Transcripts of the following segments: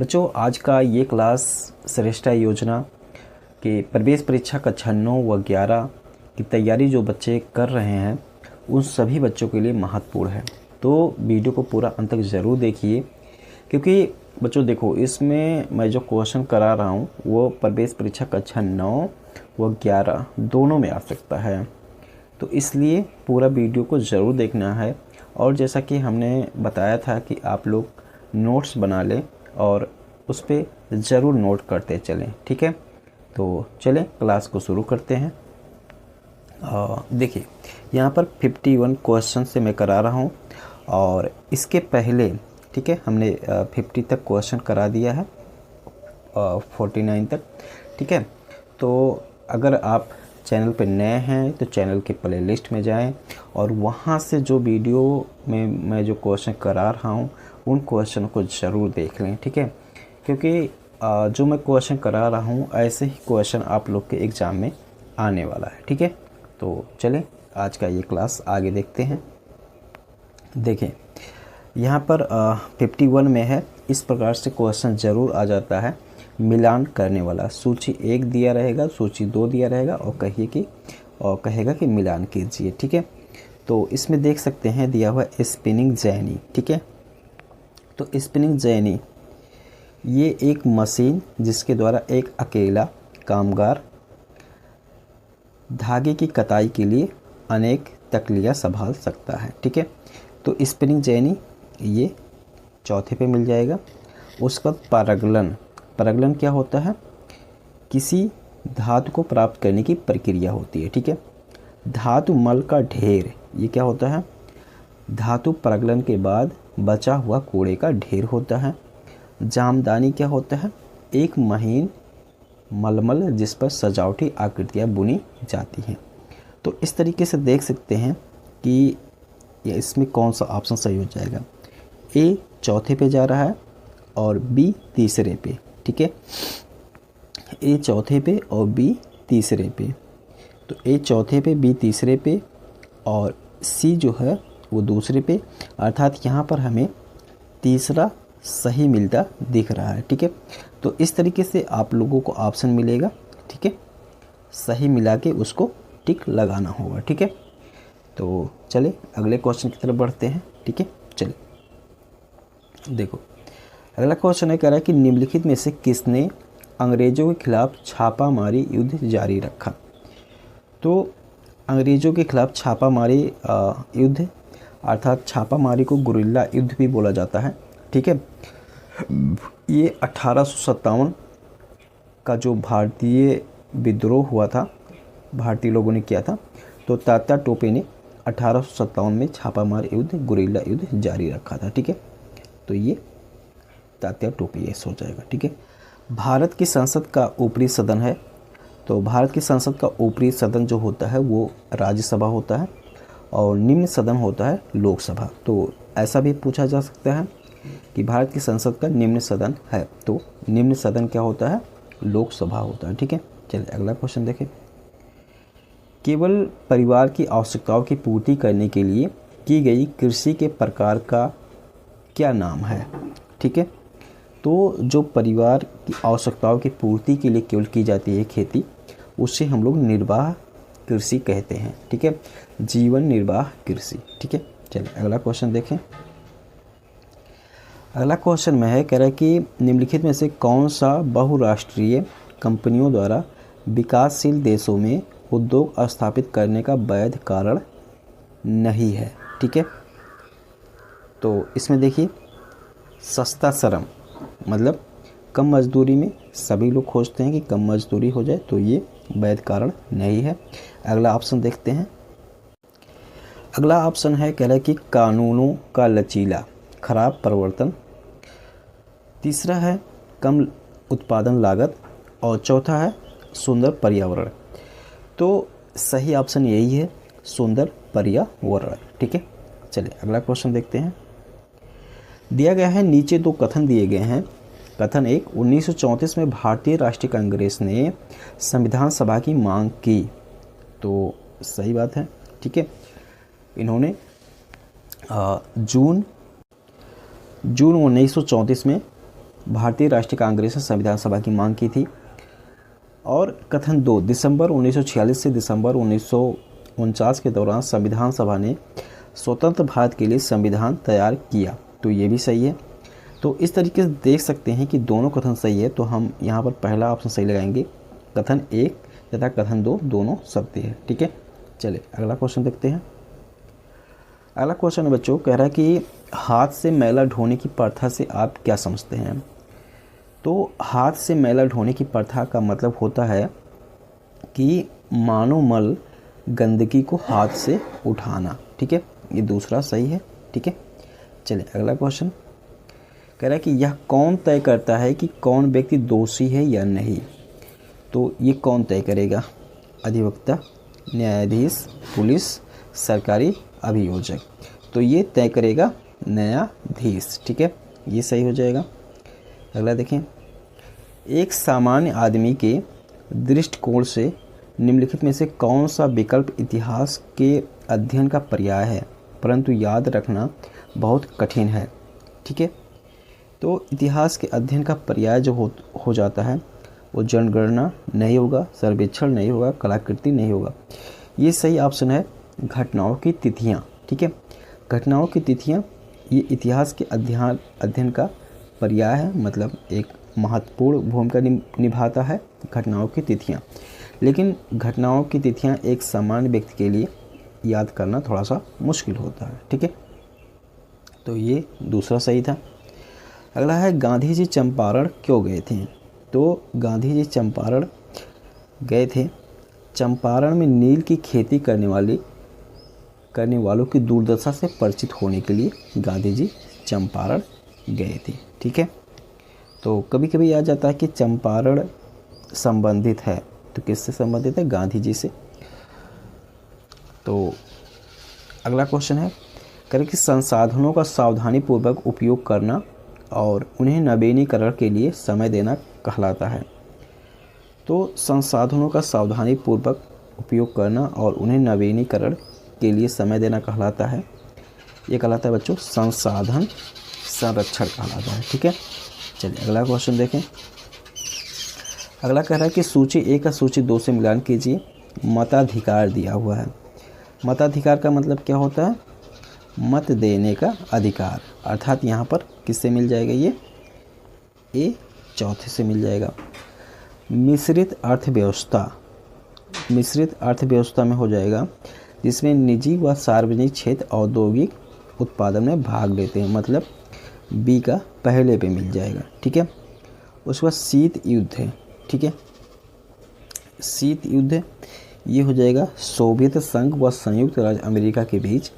बच्चों, आज का ये क्लास श्रेष्ठा योजना के प्रवेश परीक्षा कक्षा 9 व 11 की तैयारी जो बच्चे कर रहे हैं उन सभी बच्चों के लिए महत्वपूर्ण है। तो वीडियो को पूरा अंत तक ज़रूर देखिए, क्योंकि बच्चों देखो, इसमें मैं जो क्वेश्चन करा रहा हूँ वो प्रवेश परीक्षा कक्षा 9 व 11 दोनों में आ सकता है। तो इसलिए पूरा वीडियो को ज़रूर देखना है। और जैसा कि हमने बताया था कि आप लोग नोट्स बना लें और उस पर ज़रूर नोट करते चलें, ठीक है। तो चलें क्लास को शुरू करते हैं। देखिए, यहाँ पर 51 क्वेश्चन से मैं करा रहा हूँ और इसके पहले, ठीक है, हमने 50 तक क्वेश्चन करा दिया है, 49 तक, ठीक है। तो अगर आप चैनल पर नए हैं तो चैनल के प्लेलिस्ट में जाएं और वहाँ से जो वीडियो में मैं जो क्वेश्चन करा रहा हूँ उन क्वेश्चन को ज़रूर देख लें, ठीक है। क्योंकि जो मैं क्वेश्चन करा रहा हूँ ऐसे ही क्वेश्चन आप लोग के एग्ज़ाम में आने वाला है, ठीक है। तो चलें आज का ये क्लास आगे देखते हैं। देखें, यहाँ पर 51 में है, इस प्रकार से क्वेश्चन ज़रूर आ जाता है। मिलान करने वाला सूची 1 दिया रहेगा, सूची 2 दिया रहेगा और कहेगा कि मिलान कीजिए, ठीक है। तो इसमें देख सकते हैं दिया हुआ स्पिनिंग जेनी, ठीक है। तो स्पिनिंग जेनी ये एक मशीन जिसके द्वारा एक अकेला कामगार धागे की कताई के लिए अनेक तकलियाँ संभाल सकता है, ठीक है। तो स्पिनिंग जेनी ये चौथे पे मिल जाएगा। उसके बाद परगलन क्या होता है? किसी धातु को प्राप्त करने की प्रक्रिया होती है, ठीक है। धातु मल का ढेर ये क्या होता है? धातु परगलन के बाद बचा हुआ कूड़े का ढेर होता है। जामदानी क्या होता है? एक महीन मलमल जिस पर सजावटी आकृतियाँ बुनी जाती हैं। तो इस तरीके से देख सकते हैं कि इसमें कौन सा ऑप्शन सही हो जाएगा। ए चौथे पे जा रहा है और बी तीसरे पे, ठीक है। ए चौथे पे और बी तीसरे पे। तो ए चौथे पे, बी तीसरे पे और सी जो है वो दूसरे पे, अर्थात यहाँ पर हमें तीसरा सही मिलता दिख रहा है, ठीक है। तो इस तरीके से आप लोगों को ऑप्शन मिलेगा, ठीक है। सही मिला के उसको टिक लगाना होगा, ठीक है। तो चले अगले क्वेश्चन की तरफ बढ़ते हैं, ठीक है। चले देखो, अगला क्वेश्चन है, कह रहा है कि निम्नलिखित में से किसने अंग्रेजों के खिलाफ छापामारी युद्ध जारी रखा। तो अंग्रेजों के खिलाफ छापामारी युद्ध, अर्थात छापामारी को गुरिल्ला युद्ध भी बोला जाता है, ठीक है। ये 1857 का जो भारतीय विद्रोह हुआ था, भारतीय लोगों ने किया था। तो तात्या टोपे ने 1857 में छापामार युद्ध, गुरिल्ला युद्ध जारी रखा था, ठीक है। तो ये तात्या टोपे ये हो जाएगा, ठीक है। भारत की संसद का ऊपरी सदन है। तो भारत की संसद का ऊपरी सदन जो होता है वो राज्यसभा होता है और निम्न सदन होता है लोकसभा। तो ऐसा भी पूछा जा सकता है कि भारत की संसद का निम्न सदन है, तो निम्न सदन क्या होता है? लोकसभा होता है, ठीक है। चलिए अगला क्वेश्चन देखें। केवल परिवार की आवश्यकताओं की पूर्ति करने के लिए की गई कृषि के प्रकार का क्या नाम है, ठीक है। तो जो परिवार की आवश्यकताओं की पूर्ति के लिए केवल की जाती है खेती, उसे हम लोग निर्वाह कृषि कहते हैं, ठीक है। जीवन निर्वाह कृषि, ठीक है। चलिए अगला क्वेश्चन देखें। अगला क्वेश्चन में है, कह रहा है कि निम्नलिखित में से कौन सा बहुराष्ट्रीय कंपनियों द्वारा विकासशील देशों में उद्योग स्थापित करने का वैध कारण नहीं है, ठीक है। तो इसमें देखिए, सस्ता श्रम मतलब कम मजदूरी में सभी लोग खोजते हैं कि कम मजदूरी हो जाए, तो ये वैध कारण नहीं है। अगला ऑप्शन देखते हैं। अगला ऑप्शन है, कह रहा है कि कानूनों का लचीला खराब प्रवर्तन। तीसरा है कम उत्पादन लागत और चौथा है सुंदर पर्यावरण। तो सही ऑप्शन यही है, सुंदर पर्यावरण, ठीक है। चलिए अगला क्वेश्चन देखते हैं। दिया गया है, नीचे दो कथन दिए गए हैं। कथन 1, 1934 में भारतीय राष्ट्रीय कांग्रेस ने संविधान सभा की मांग की। तो सही बात है, ठीक है। इन्होंने जून 1934 में भारतीय राष्ट्रीय कांग्रेस ने संविधान सभा की मांग की थी। और कथन 2, दिसंबर 1946 से दिसंबर 1949 के दौरान संविधान सभा ने स्वतंत्र भारत के लिए संविधान तैयार किया। तो ये भी सही है। तो इस तरीके से देख सकते हैं कि दोनों कथन सही है, तो हम यहाँ पर पहला ऑप्शन सही लगाएंगे। कथन 1 तथा कथन 2 दोनों सत्य है। ठीक है, चलिए अगला क्वेश्चन देखते हैं। अगला क्वेश्चन है बच्चों, कह रहा है कि हाथ से मैला ढोने की प्रथा से आप क्या समझते हैं। तो हाथ से मैला ढोने की प्रथा का मतलब होता है कि मानव मल गंदगी को हाथ से उठाना। ठीक है, ये दूसरा सही है। ठीक है, चलिए अगला क्वेश्चन कह रहा है कि यह कौन तय करता है कि कौन व्यक्ति दोषी है या नहीं। तो ये कौन तय करेगा, अधिवक्ता, न्यायाधीश, पुलिस, सरकारी अभियोजक। तो ये तय करेगा न्यायाधीश। ठीक है, ये सही हो जाएगा। अगला देखें, एक सामान्य आदमी के दृष्टिकोण से निम्नलिखित में से कौन सा विकल्प इतिहास के अध्ययन का पर्याय है परंतु याद रखना बहुत कठिन है। ठीक है, तो इतिहास के अध्ययन का पर्याय जो हो जाता है वो जनगणना नहीं होगा, सर्वेक्षण नहीं होगा, कलाकृति नहीं होगा। ये सही ऑप्शन है घटनाओं की तिथियाँ। ठीक है, घटनाओं की तिथियाँ ये इतिहास के अध्ययन का पर्याय है, मतलब एक महत्वपूर्ण भूमिका निभाता है घटनाओं की तिथियाँ। लेकिन घटनाओं की तिथियाँ एक सामान्य व्यक्ति के लिए याद करना थोड़ा सा मुश्किल होता है। ठीक है, तो ये दूसरा सही था। अगला है, गांधी जी चंपारण क्यों गए थे। तो गांधी जी चंपारण गए थे चंपारण में नील की खेती करने वालों की दुर्दशा से परिचित होने के लिए गांधी जी चंपारण गए थे। ठीक है, तो कभी कभी याद जाता है कि चंपारण संबंधित है, तो किससे संबंधित है, गांधी जी से। तो अगला क्वेश्चन है, करें कि संसाधनों का सावधानीपूर्वक उपयोग करना और उन्हें नवीनीकरण के लिए समय देना कहलाता है। तो संसाधनों का सावधानीपूर्वक उपयोग करना और उन्हें नवीनीकरण के लिए समय देना कहलाता है, ये कहलाता है बच्चों संसाधन संरक्षण कहलाता है। ठीक है, चलिए अगला क्वेश्चन देखें। अगला कह रहा है कि सूची 1 का सूची 2 से मिलान कीजिए। मताधिकार दिया हुआ है। मताधिकार का मतलब क्या होता है, मत देने का अधिकार, अर्थात यहाँ पर किससे मिल जाएगा, ये ए चौथे से मिल जाएगा। मिश्रित अर्थव्यवस्था, मिश्रित अर्थव्यवस्था में हो जाएगा जिसमें निजी व सार्वजनिक क्षेत्र औद्योगिक उत्पादन में भाग लेते हैं, मतलब बी का पहले पे मिल जाएगा। ठीक है, उसके बाद शीत युद्ध है। ठीक है, शीत युद्ध ये हो जाएगा सोवियत संघ व संयुक्त राज्य अमेरिका के बीच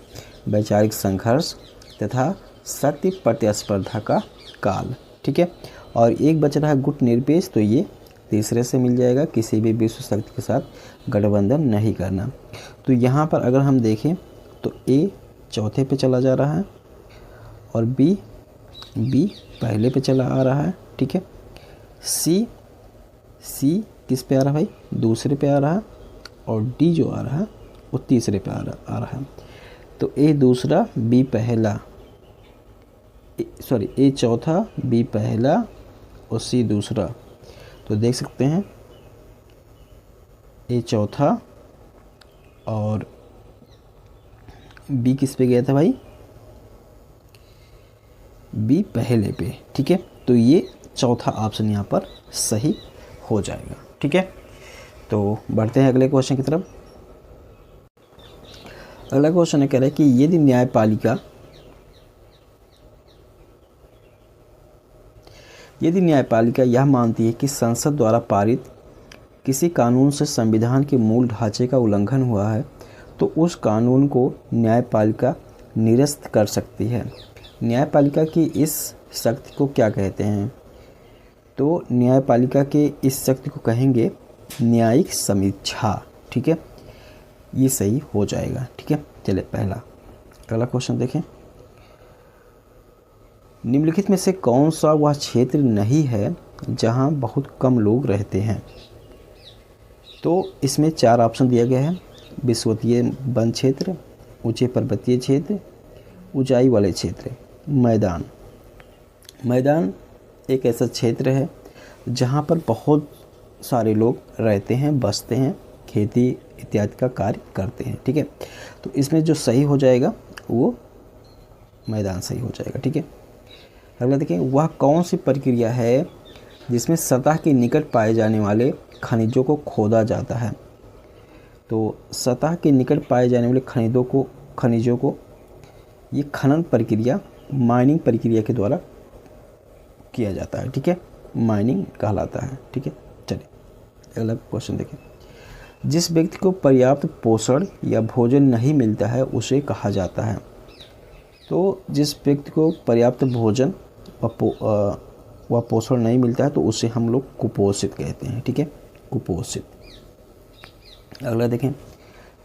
वैचारिक संघर्ष तथा सत्य प्रतिस्पर्धा का काल। ठीक है, और एक बच रहा है गुट निरपेक्ष, तो ये तीसरे से मिल जाएगा, किसी भी विश्व शक्ति के साथ गठबंधन नहीं करना। तो यहाँ पर अगर हम देखें तो ए चौथे पे चला जा रहा है और बी पहले पे चला आ रहा है। ठीक है, सी किस पे आ रहा है भाई, दूसरे पे आ रहा है, और डी जो आ रहा है वो तीसरे पे आ रहा है। तो ए दूसरा, बी पहला, सॉरी ए चौथा, बी पहला और सी दूसरा। तो देख सकते हैं ए चौथा और बी किस पे गया था भाई, बी पहले पे। ठीक है, तो ये चौथा ऑप्शन यहाँ पर सही हो जाएगा। ठीक है, तो बढ़ते हैं अगले क्वेश्चन की तरफ। अगला क्वेश्चन है, कह रहा है कि यदि न्यायपालिका यह मानती है कि संसद द्वारा पारित किसी कानून से संविधान के मूल ढांचे का उल्लंघन हुआ है तो उस कानून को न्यायपालिका निरस्त कर सकती है। न्यायपालिका की इस शक्ति को क्या कहते हैं। तो न्यायपालिका के इस शक्ति को कहेंगे न्यायिक समीक्षा। ठीक है, ये सही हो जाएगा। ठीक है, चलिए पहला। अगला क्वेश्चन देखें, निम्नलिखित में से कौन सा वह क्षेत्र नहीं है जहां बहुत कम लोग रहते हैं। तो इसमें 4 ऑप्शन दिया गया है, विषुवतीय वन क्षेत्र, ऊंचे पर्वतीय क्षेत्र, ऊंचाई वाले क्षेत्र, मैदान। एक ऐसा क्षेत्र है जहाँ पर बहुत सारे लोग रहते हैं, बसते हैं, खेती इत्यादि का कार्य करते हैं। ठीक है, तो इसमें जो सही हो जाएगा वो मैदान सही हो जाएगा। ठीक है, अगला देखें, वह कौन सी प्रक्रिया है जिसमें सतह के निकट पाए जाने वाले खनिजों को खोदा जाता है। तो सतह के निकट पाए जाने वाले खनिजों को ये खनन प्रक्रिया माइनिंग प्रक्रिया के द्वारा किया जाता है। ठीक है, माइनिंग कहलाता है। ठीक है, चलिए अगला क्वेश्चन देखें। जिस व्यक्ति को पर्याप्त पोषण या भोजन नहीं मिलता है उसे कहा जाता है। तो जिस व्यक्ति को पर्याप्त भोजन व पोषण नहीं मिलता है तो उसे हम लोग कुपोषित कहते हैं। ठीक है, कुपोषित। अगला देखें,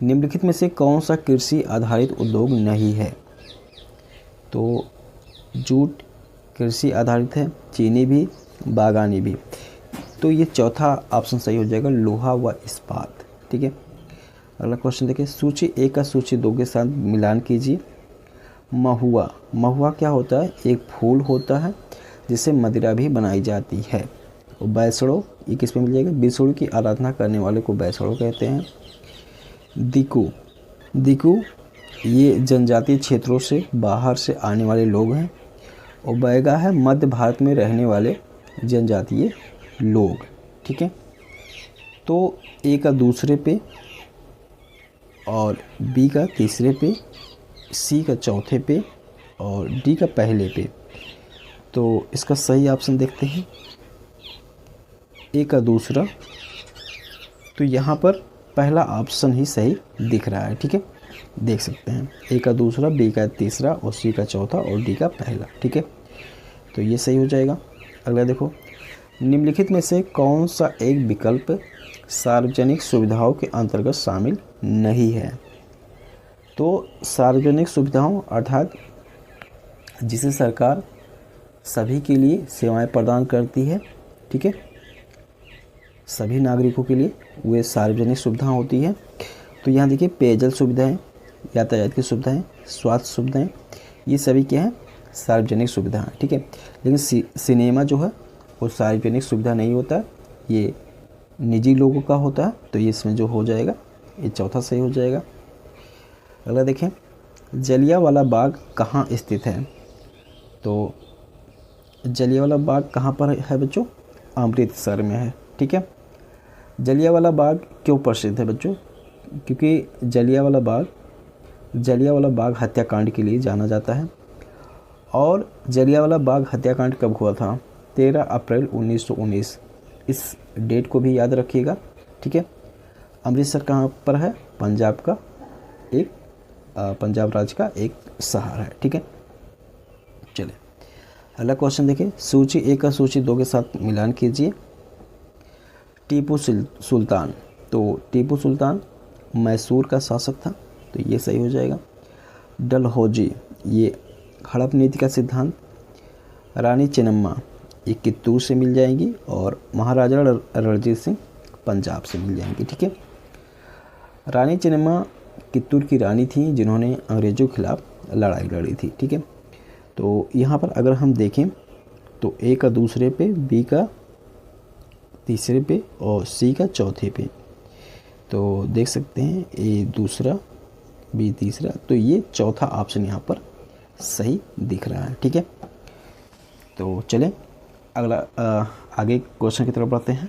निम्नलिखित में से कौन सा कृषि आधारित उद्योग नहीं है। तो जूट कृषि आधारित है, चीनी भी, बागानी भी। तो ये चौथा ऑप्शन सही हो जाएगा, लोहा व इस्पात। ठीक है, अगला क्वेश्चन देखिए, सूची 1 का सूची 2 के साथ मिलान कीजिए। महुआ, महुआ क्या होता है? एक फूल होता है जिससे मदिरा भी बनाई जाती है। और बैसड़ो, ये किस पे मिल जाएगा? विष्णु की आराधना करने वाले को बैसड़ो कहते हैं। दिकू, दिकू ये जनजातीय क्षेत्रों से बाहर से आने वाले लोग हैं। और बैगा है मध्य भारत में रहने वाले जनजातीय लोग। ठीक है, तो ए का दूसरे पे और बी का तीसरे पे, सी का चौथे पे और डी का पहले पे। तो इसका सही ऑप्शन देखते हैं, ए का दूसरा। तो यहाँ पर पहला ऑप्शन ही सही दिख रहा है। ठीक है, देख सकते हैं, ए का दूसरा, बी का तीसरा और सी का चौथा और डी का पहला। ठीक है, तो ये सही हो जाएगा। अगला देखो, निम्नलिखित में से कौन सा एक विकल्प सार्वजनिक सुविधाओं के अंतर्गत शामिल नहीं है। तो सार्वजनिक सुविधाओं अर्थात जिसे सरकार सभी के लिए सेवाएं प्रदान करती है। ठीक है, सभी नागरिकों के लिए वे सार्वजनिक सुविधाएं होती है। तो यहाँ देखिए, पेयजल सुविधाएं, यातायात की सुविधाएं, स्वास्थ्य सुविधाएं, ये सभी क्या है? सार्वजनिक सुविधा है। ठीक है, लेकिन सिनेमा जो है वो सार्वजनिक सुविधा नहीं होता, ये निजी लोगों का होता है। तो ये इसमें जो हो जाएगा ये चौथा सही हो जाएगा। अगला देखें, जलियांवाला बाग कहाँ स्थित है। तो जलियांवाला बाग कहाँ पर है बच्चों? अमृतसर में है। ठीक है, जलियांवाला बाग क्यों प्रसिद्ध है बच्चों? क्योंकि जलियांवाला बाग हत्याकांड के लिए जाना जाता है। और जलियांवाला बाग हत्याकांड कब हुआ था? 13 अप्रैल 1919। इस डेट को भी याद रखिएगा। ठीक है, अमृतसर कहाँ पर है? पंजाब राज्य का एक शहर है। ठीक है, चलिए अगला क्वेश्चन देखिए, सूची 1 का सूची 2 के साथ मिलान कीजिए। टीपू सुल्तान, तो टीपू सुल्तान मैसूर का शासक था, तो ये सही हो जाएगा। डलहौजी, ये हड़प नीति का सिद्धांत। रानी चेन्नम्मा, ये कित्तूर से मिल जाएंगी। और महाराजा रणजीत सिंह पंजाब से मिल जाएंगी। ठीक है, रानी चेन्नम्मा कित्तूर की रानी थी जिन्होंने अंग्रेज़ों के खिलाफ लड़ाई लड़ी थी। ठीक है, तो यहाँ पर अगर हम देखें तो ए का दूसरे पे, बी का तीसरे पे और सी का चौथे पे। तो देख सकते हैं, ए दूसरा, बी तीसरा, तो ये चौथा ऑप्शन यहाँ पर सही दिख रहा है। ठीक है, तो चलें अगला आगे क्वेश्चन की तरफ बढ़ते हैं।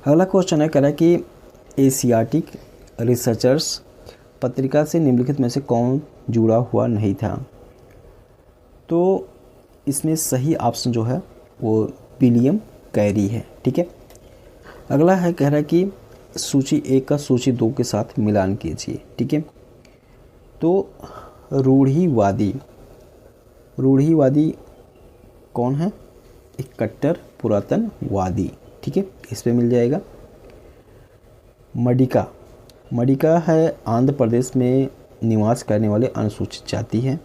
अगला क्वेश्चन है, कह रहा है कि एशियाटिक रिसर्चर्स पत्रिका से निम्नलिखित में से कौन जुड़ा हुआ नहीं था। तो इसमें सही ऑप्शन जो है वो विलियम कैरी है। ठीक है, अगला है, कह रहा है कि सूची 1 का सूची 2 के साथ मिलान कीजिए। ठीक है, तो रूढ़िवादी कौन है? एक कट्टर पुरातनवादी। ठीक है, इस पे मिल जाएगा। मडिका है आंध्र प्रदेश में निवास करने वाले अनुसूचित जाति है।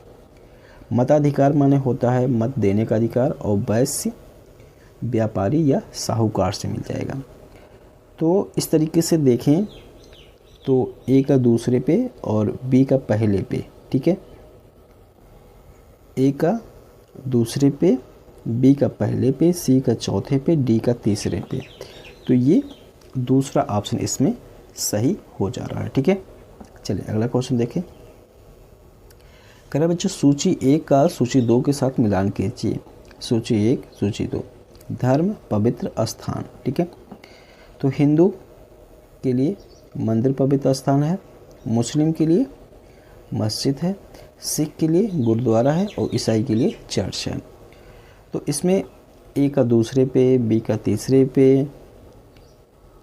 मताधिकार माने होता है मत देने का अधिकार। और वैश्य व्यापारी या साहूकार से मिल जाएगा। तो इस तरीके से देखें तो ए का दूसरे पे और बी का पहले पे। ठीक है, ए का दूसरे पे बी का पहले पे, सी का चौथे पे, डी का तीसरे पे। तो ये दूसरा ऑप्शन इसमें सही हो जा रहा है। ठीक है, चलिए अगला क्वेश्चन देखें। कह रहा है बच्चों सूची 1 का सूची 2 के साथ मिलान कीजिए। सूची 1 सूची 2, धर्म पवित्र स्थान। ठीक है, तो हिंदू के लिए मंदिर पवित्र स्थान है, मुस्लिम के लिए मस्जिद है, सिख के लिए गुरुद्वारा है और ईसाई के लिए चर्च है। तो इसमें ए का दूसरे पे, बी का तीसरे पे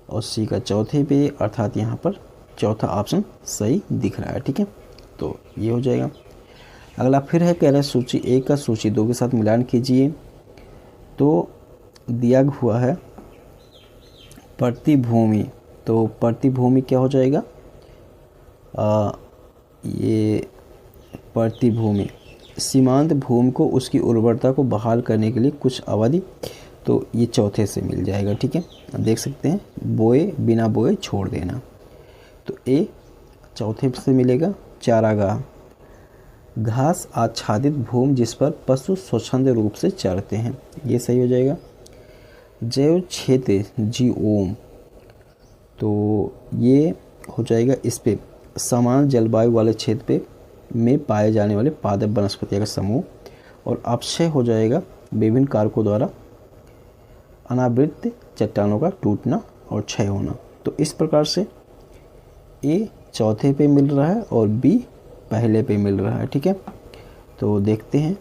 और सी का चौथे पे, अर्थात यहाँ पर चौथा ऑप्शन सही दिख रहा है। ठीक है, तो ये हो जाएगा। अगला फिर है, कह रहा है सूची 1 का सूची 2 के साथ मिलान कीजिए। तो दिया हुआ है प्रतिभूमि, तो प्रतिभूमि क्या हो जाएगा, ये प्रतिभूमि सीमांत भूमि को उसकी उर्वरता को बहाल करने के लिए कुछ अवधि, तो ये चौथे से मिल जाएगा। ठीक है, देख सकते हैं, बोए बिना बोए छोड़ देना, तो ए चौथे से मिलेगा। चारागाह, घास आच्छादित भूमि जिस पर पशु स्वच्छंद रूप से चरते हैं, ये सही हो जाएगा। जैव क्षेत्र जीओम, तो ये हो जाएगा इस पे समान जलवायु वाले क्षेत्र पे में पाए जाने वाले पादप वनस्पतियों का समूह। और अपक्षय हो जाएगा विभिन्न कारकों द्वारा अनावृत चट्टानों का टूटना और क्षय होना। तो इस प्रकार से ए चौथे पे मिल रहा है और बी पहले पे मिल रहा है। ठीक है, तो देखते हैं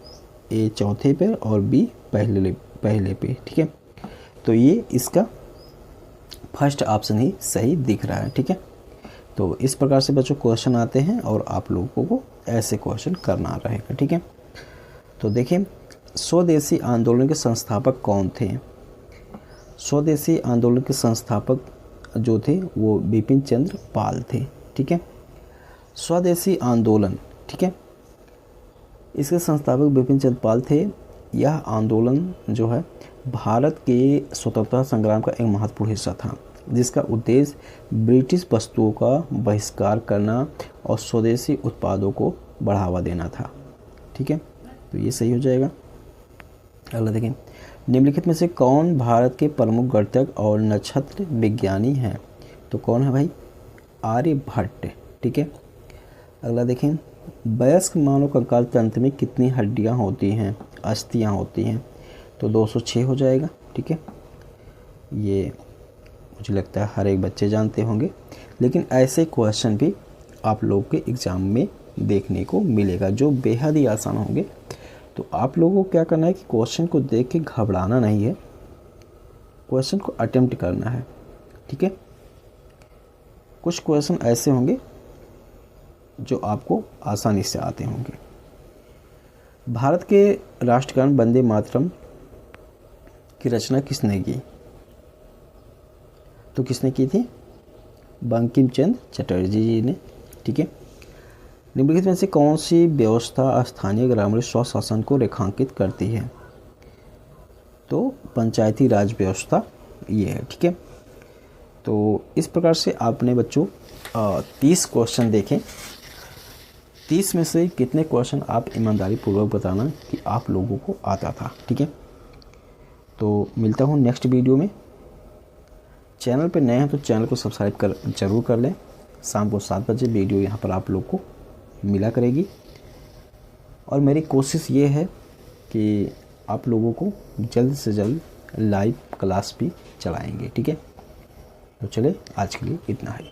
ए चौथे पे और बी पहले पे। ठीक है, तो ये इसका फर्स्ट ऑप्शन ही सही दिख रहा है। ठीक है, तो इस प्रकार से बच्चों क्वेश्चन आते हैं और आप लोगों को ऐसे क्वेश्चन करना रहेगा। ठीक है, तो देखिए स्वदेशी आंदोलन के संस्थापक कौन थे। स्वदेशी आंदोलन के संस्थापक जो थे वो बिपिन चंद्र पाल थे। ठीक है, स्वदेशी आंदोलन, ठीक है, इसके संस्थापक बिपिन चंद्र पाल थे। यह आंदोलन जो है भारत के स्वतंत्रता संग्राम का एक महत्वपूर्ण हिस्सा था, जिसका उद्देश्य ब्रिटिश वस्तुओं का बहिष्कार करना और स्वदेशी उत्पादों को बढ़ावा देना था। ठीक है, तो ये सही हो जाएगा। अगला देखें, निम्नलिखित में से कौन भारत के प्रमुख गणितज्ञ और नक्षत्र विज्ञानी हैं। तो कौन है भाई, आर्यभट्ट। ठीक है, अगला देखें, वयस्क मानव कंकाल तंत्र में कितनी हड्डियां होती हैं, अस्थियां होती हैं। तो 206 हो जाएगा। ठीक है, ये मुझे लगता है हर एक बच्चे जानते होंगे, लेकिन ऐसे क्वेश्चन भी आप लोग के एग्ज़ाम में देखने को मिलेगा जो बेहद ही आसान होंगे। तो आप लोगों को क्या करना है कि क्वेश्चन को देख के घबराना नहीं है, क्वेश्चन को अटेम्प्ट करना है। ठीक है, कुछ क्वेश्चन ऐसे होंगे जो आपको आसानी से आते होंगे। भारत के राष्ट्रगान वंदे मातरम की रचना किसने की। तो किसने की थी, बंकिम चंद्र चटर्जी जी ने। ठीक है, निम्नलिखित में से कौन सी व्यवस्था स्थानीय ग्रामीण स्वशासन को रेखांकित करती है। तो पंचायती राज व्यवस्था ये है। ठीक है, तो इस प्रकार से आपने बच्चों 30 क्वेश्चन देखें। 30 में से कितने क्वेश्चन आप ईमानदारी पूर्वक बताना कि आप लोगों को आता था। ठीक है, तो मिलता हूँ नेक्स्ट वीडियो में। चैनल पे नए हैं तो चैनल को सब्सक्राइब जरूर कर लें। शाम को 7 बजे वीडियो यहाँ पर आप लोग को मिला करेगी और मेरी कोशिश ये है कि आप लोगों को जल्द से जल्द लाइव क्लास भी चलाएंगे। ठीक है, तो चले आज के लिए इतना है।